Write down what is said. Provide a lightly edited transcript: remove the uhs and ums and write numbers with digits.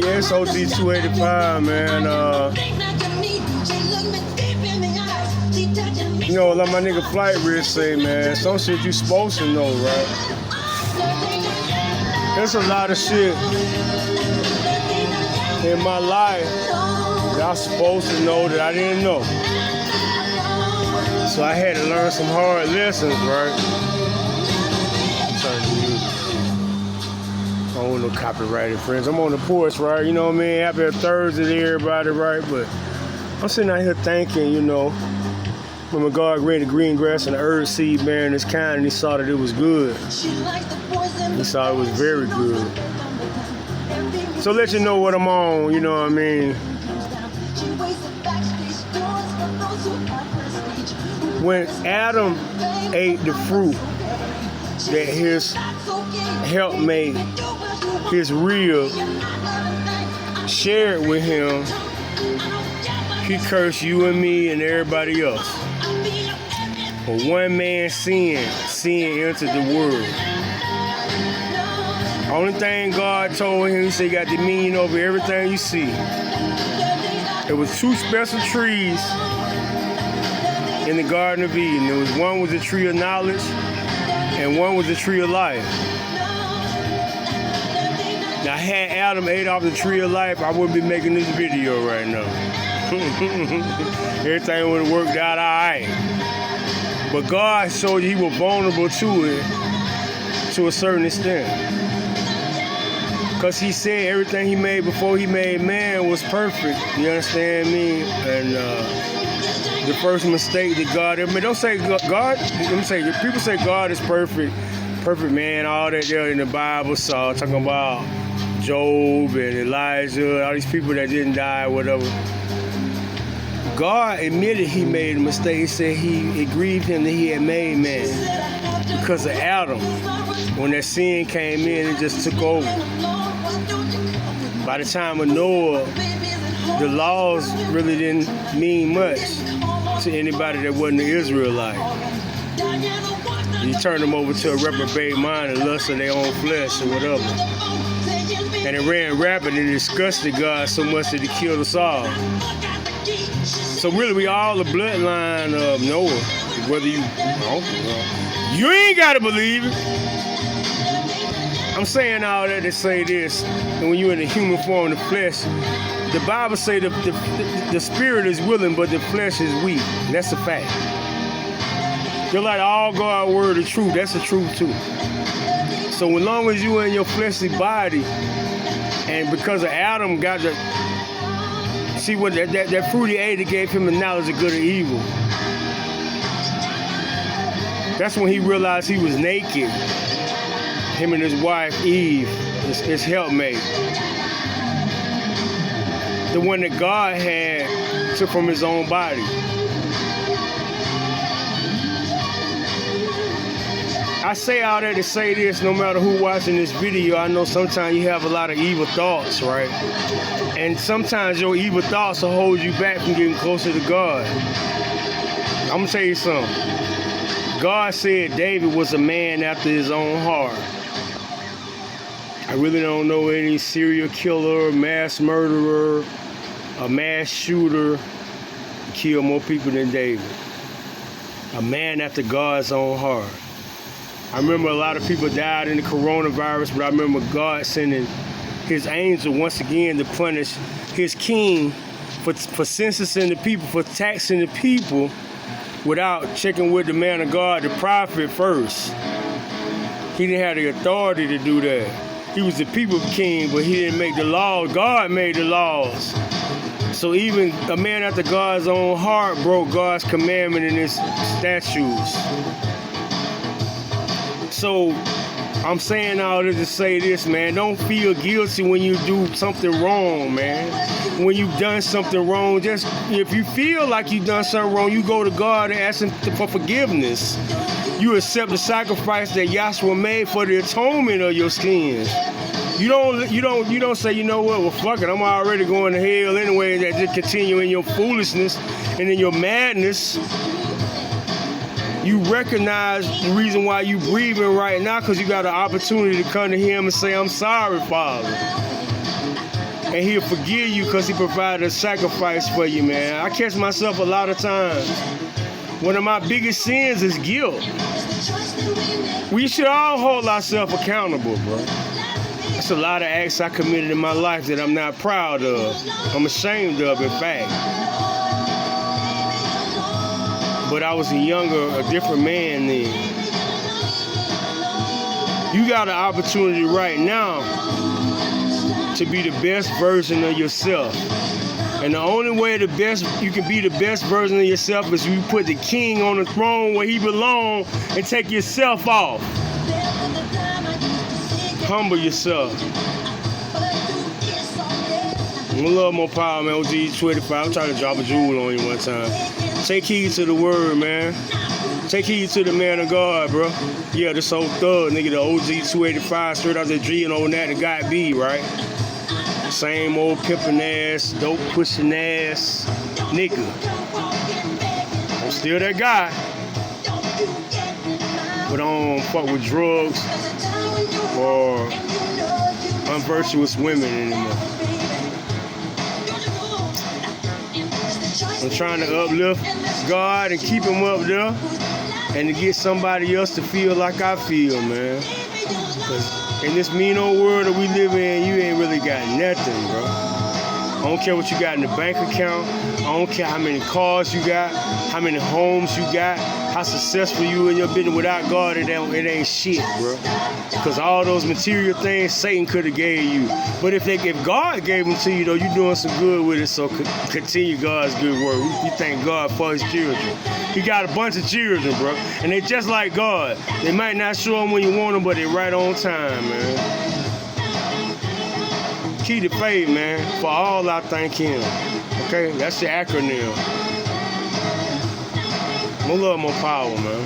Yeah, it's OD 285, man. You know, like my nigga Flight Rich say, man, some shit you supposed to know, right? There's a lot of shit in my life that I'm supposed to know that I didn't know. So I had to learn some hard lessons, right? Turn the music. I don't want no copyrighted friends. I'm on the porch, right? You know what I mean? Happy Thursday to everybody, right? But I'm sitting out here thinking, you know, when God created the green grass and the herb seed bearing its kind, and he saw that it was good. He saw it was very good. So let you know what I'm on, you know what I mean? When Adam ate the fruit that his helpmate, his rib, shared with him, he cursed you and me and everybody else. For one man's sin entered the world. Only thing God told him, he said, you got dominion over everything you see. There was two special trees in the Garden of Eden. There was one was the tree of knowledge, and one was the tree of life. Now, had Adam ate off the tree of life, I wouldn't be making this video right now. Everything would have worked out all right. But God showed you he was vulnerable to it to a certain extent. Because he said everything he made before he made man was perfect. You understand me? And the first mistake that God ever made. Don't say God, let me say, people say God is perfect man, all that there in the Bible. So talking about Job and Elijah, all these people that didn't die, whatever. God admitted he made a mistake. He said it grieved him that he had made man because of Adam. When that sin came in, it just took over. By the time of Noah, the laws really didn't mean much to anybody that wasn't an Israelite. You turned them over to a reprobate mind and lust of their own flesh or whatever. And it ran rapid and disgusted God so much that he killed us all. So really, we all the bloodline of Noah. Whether you ain't got to believe it. I'm saying all that to say this. And when you're in the human form, the flesh, the Bible say the spirit is willing, but the flesh is weak. That's a fact. You're like all God's word is truth. That's the truth too. So as long as you're in your fleshly body, and because of Adam got the see what that fruit he ate, it gave him the knowledge of good and evil. That's when he realized he was naked. Him and his wife Eve, his helpmate, the one that God had took from his own body. I say all that to say this, no matter who watching this video, I know sometimes you have a lot of evil thoughts, right? And sometimes your evil thoughts will hold you back from getting closer to God. I'm gonna tell you something. God said David was a man after his own heart. I really don't know any serial killer, mass murderer, a mass shooter killed more people than David. A man after God's own heart. I remember a lot of people died in the coronavirus, but I remember God sending his angel once again to punish his king for censusing the people, for taxing the people without checking with the man of God, the prophet first. He didn't have the authority to do that. He was the people's king, but he didn't make the laws. God made the laws. So even a man after God's own heart broke God's commandment and his statutes. So I'm saying all this to say this, man. Don't feel guilty when you do something wrong, man. When you've done something wrong, just if you feel like you've done something wrong, you go to God and ask him for forgiveness. You accept the sacrifice that Yahshua made for the atonement of your sins. You don't say, you know what, well fuck it, I'm already going to hell anyway, that just continue in your foolishness and in your madness. You recognize the reason why you breathing right now, because you got an opportunity to come to him and say, I'm sorry, Father. And he'll forgive you because he provided a sacrifice for you, man. I catch myself a lot of times. One of my biggest sins is guilt. We should all hold ourselves accountable, bro. That's a lot of acts I committed in my life that I'm not proud of. I'm ashamed of, in fact. But I was a different man then. You got an opportunity right now to be the best version of yourself. And the only way you can be the best version of yourself is you put the king on the throne where he belongs and take yourself off. Humble yourself. MoreLove MorePower, man. OG 25. I'm trying to drop a jewel on you one time. Take heed to the word, man. Take heed to the man of God, bro. Yeah, this old thug, nigga, the OG 285, straight out the G and on that, the guy B, right? Same old pimpin' ass, dope pushing ass nigga. I'm still that guy. But I don't fuck with drugs or unvirtuous women anymore. I'm trying to uplift God and keep him up there and to get somebody else to feel like I feel, man. 'Cause in this mean old world that we live in, you ain't really got nothing, bro. I don't care what you got in the bank account. I don't care how many cars you got, how many homes you got, how successful you in your business. Without God, it ain't shit, bro. Because all those material things Satan could have gave you. But if God gave them to you, though, you're doing some good with it. So continue God's good work. We thank God for his children. He got a bunch of children, bro. And they just like God. They might not show them when you want them, but they right on time, man. Keep the faith, man. For all I thank him. Okay? That's the acronym. MoreLove MorePower, man.